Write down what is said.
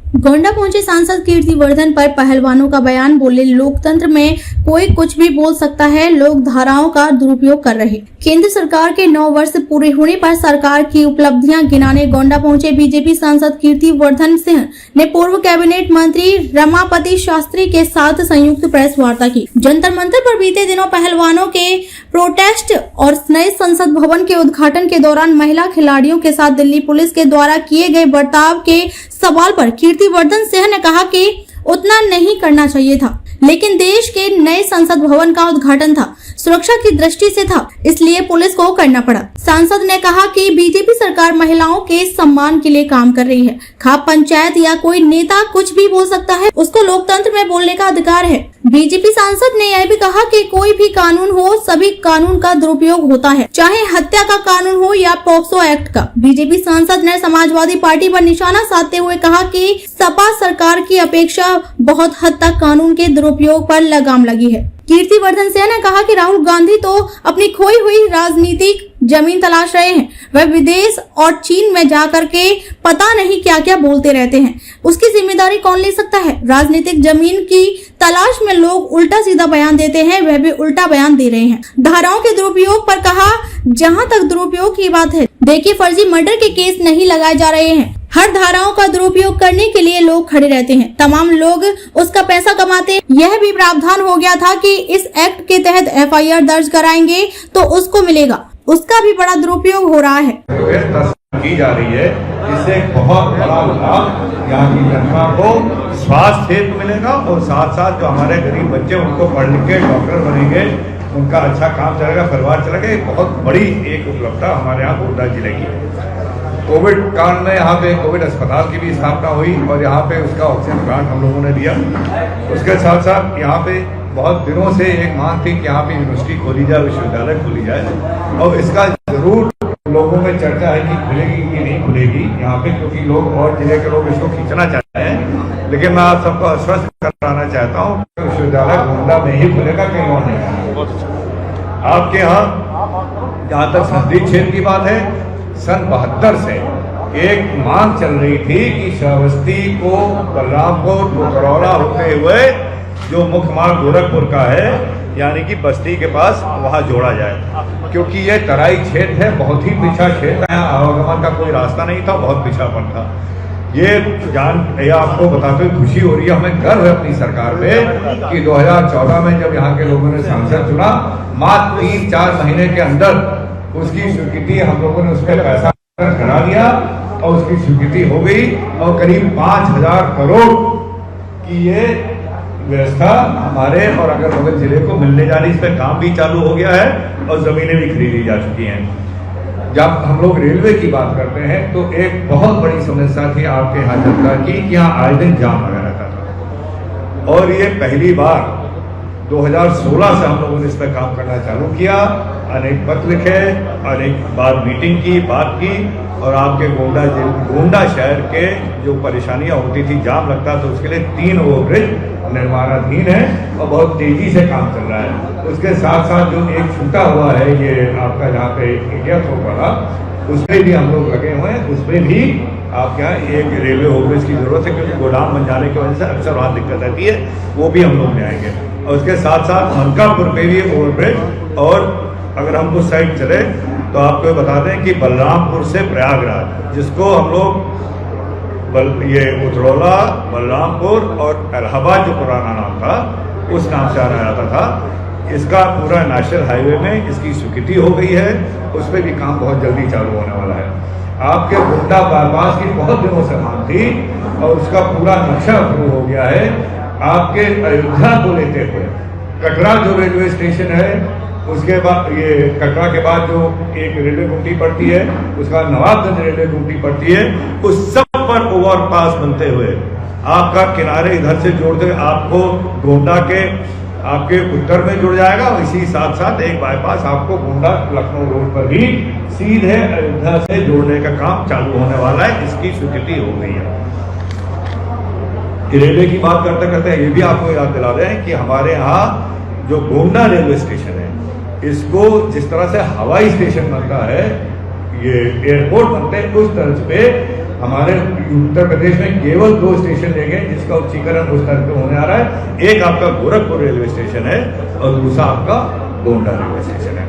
गोंडा पहुंचे सांसद कीर्तिवर्धन पर पहलवानों का बयान, बोले लोकतंत्र में कोई कुछ भी बोल सकता है, लोग धाराओं का दुरुपयोग कर रहे। केंद्र सरकार के 9 वर्ष पूरे होने पर सरकार की उपलब्धियां गिनाने गोंडा पहुंचे बीजेपी सांसद कीर्तिवर्धन सिंह ने पूर्व कैबिनेट मंत्री रमापति शास्त्री के साथ संयुक्त प्रेस वार्ता की। जंतर मंतर पर बीते दिनों पहलवानों के प्रोटेस्ट और नए संसद भवन के उद्घाटन के दौरान महिला खिलाड़ियों के साथ दिल्ली पुलिस के द्वारा किए गए बर्ताव के सवाल पर कीर्तिवर्धन सिंह ने कहा कि उतना नहीं करना चाहिए था, लेकिन देश के नए संसद भवन का उद्घाटन था, सुरक्षा की दृष्टि से था, इसलिए पुलिस को करना पड़ा। सांसद ने कहा कि बीजेपी सरकार महिलाओं के सम्मान के लिए काम कर रही है। खाप पंचायत या कोई नेता कुछ भी बोल सकता है, उसको लोकतंत्र में बोलने का अधिकार है। बीजेपी सांसद ने यह भी कहा कि कोई भी कानून हो, सभी कानून का दुरुपयोग होता है, चाहे हत्या का कानून हो या पॉक्सो एक्ट का। बीजेपी सांसद ने समाजवादी पार्टी पर निशाना साधते हुए कहा कि सपा सरकार की अपेक्षा बहुत हद तक कानून के दुरुपयोग पर लगाम लगी है। कीर्तिवर्धन सिंह ने कहा कि राहुल गांधी तो अपनी खोई हुई राजनीतिक जमीन तलाश रहे हैं। वह विदेश और चीन में जाकर के पता नहीं क्या क्या बोलते रहते हैं, उसकी जिम्मेदारी कौन ले सकता है। राजनीतिक जमीन की तलाश में लोग उल्टा सीधा बयान देते हैं, वह भी उल्टा बयान दे रहे हैं। धाराओं के दुरुपयोग पर कहा, जहां तक दुरुपयोग की बात है, देखिए फर्जी मर्डर के केस नहीं लगाए जा रहे हैं। हर धाराओं का दुरुपयोग करने के लिए लोग खड़े रहते हैं, तमाम लोग उसका पैसा कमाते हैं। यह भी प्रावधान हो गया था कि इस एक्ट के तहत FIR दर्ज कराएंगे तो उसको मिलेगा, उसका भी बड़ा दुरुपयोग हो रहा है। की जा रही है, इससे बहुत बड़ा लाभ यहाँ की जनता को स्वास्थ्य हेतु मिलेगा और साथ साथ जो हमारे गरीब बच्चे उनको पढ़ लिख के डॉक्टर बनेंगे, उनका अच्छा काम चलेगा, परिवार चलेगा। एक बहुत बड़ी एक उपलब्धता हमारे यहाँ गोंडा जिले की। कोविड काल में यहाँ पे कोविड अस्पताल की भी स्थापना हुई और यहाँ पे उसका ऑक्सीजन प्लांट हम लोगों ने दिया। उसके साथ साथ यहाँ पे बहुत दिनों से एक मांग थी कि यहाँ पे यूनिवर्सिटी खोली जाए, विश्वविद्यालय खोली जाए और इसका जरूर लोगों में चर्चा है कि खुलेगी कि नहीं खुलेगी यहाँ पे, क्योंकि लोग और जिले के लोग इसको खींचना चाहते हैं। लेकिन मैं आप सबको आश्वस्त कराना चाहता हूँ कि विश्वविद्यालय गोंडा में ही खुलेगा, कहीं और नहीं। आपके यहाँ जहाँ तक संसदीय क्षेत्र की बात है, सन 72 से एक मांग चल रही थी कि श्रावस्ती को बलरामपुर टोकरौला होते हुए जो मुख्य मार्ग गोरखपुर का है, यानी कि बस्ती के पास, वहां जोड़ा जाए, क्योंकि ये तराई क्षेत्र है, बहुत ही पिछड़ा क्षेत्र है, आवागमन का कोई रास्ता नहीं था, बहुत पिछड़ापन था। ये आपको बताते हुए खुशी हो रही है, हमें गर्व है अपनी सरकार पे कि 2014 में जब यहाँ के लोगों ने सांसद चुना, मात्र 3-4 महीने के अंदर उसकी स्वीकृति हम लोगों ने उसमें पैसा करा दिया और उसकी स्वीकृति हो गई और करीब 5000 करोड़ की ये व्यवस्था हमारे और अगल बगल जिले को मिलने जा रही। इस पर काम भी चालू हो गया है और जमीनें भी खरीदी जा चुकी हैं। जब हम लोग रेलवे की बात करते हैं तो एक बहुत बड़ी समस्या थी आपके यहाँ जनता की कि यहाँ आए दिन जाम लगा रहता था और ये पहली बार 2016 से हम लोगों ने इस पर काम करना चालू किया। अनेक पत्र लिखे, अनेक बार मीटिंग की, बात की और आपके गोंडा शहर के जो परेशानियां होती थी, जाम लगता तो उसके लिए 3 ओवरब्रिज निर्माणाधीन है और बहुत तेजी से काम चल रहा है। उसके साथ साथ जो एक छूटा हुआ है ये आपका जहाँ पे इंडिया थोक वाला, उसमें भी हम लोग लगे हुए हैं, उसमें भी आपके यहाँ एक रेलवे ओवरब्रिज की जरूरत है, क्योंकि गोदाम बन जाने की वजह से अक्सर वहाँ दिक्कत रहती है, वो भी हम लोग ले आएंगे। और उसके साथ साथ मनकापुर पे भी ओवरब्रिज, और अगर हम उस साइड चले तो आपको बता दें कि बलरामपुर से प्रयागराज, जिसको हम लोग ये उतरौला, बलरामपुर और इलाहाबाद जो पुराना नाम था उस नाम से जाना जाता था, इसका पूरा नेशनल हाईवे में इसकी स्वीकृति हो गई है। उस पर भी काम बहुत जल्दी चालू होने वाला है। आपके गोंडा बाईपास की बहुत दिनों से मांग थी और उसका पूरा नक्शा अप्रूव हो गया है। आपके अयोध्या को लेते हुए कटरा जो रेलवे स्टेशन है, उसके बाद ये कटरा के बाद जो एक रेलवे गुमटी पड़ती है, उसका नवाबगंज रेलवे गुमटी पड़ती है, उस सब पर ओवरपास बनते हुए आपका किनारे इधर से जोड़ते हुए आपको गोंडा के आपके उत्तर में जुड़ जाएगा और इसी साथ साथ एक बाईपास आपको गोंडा लखनऊ रोड पर भी सीधे अयोध्या से जोड़ने का काम चालू होने वाला है। इसकी स्वीकृति हो गई है। रेलवे की बात करते करते ये भी आपको याद दिला दें कि हमारे यहाँ जो गोंडा रेलवे स्टेशन है, इसको जिस तरह से हवाई स्टेशन बनता है, ये एयरपोर्ट बनते हैं, उस तर्ज पे हमारे उत्तर प्रदेश में केवल 2 स्टेशन रह गए जिसका उच्चीकरण उस तरह पे होने आ रहा है। एक आपका गोरखपुर रेलवे स्टेशन है और दूसरा आपका गोंडा रेलवे स्टेशन है।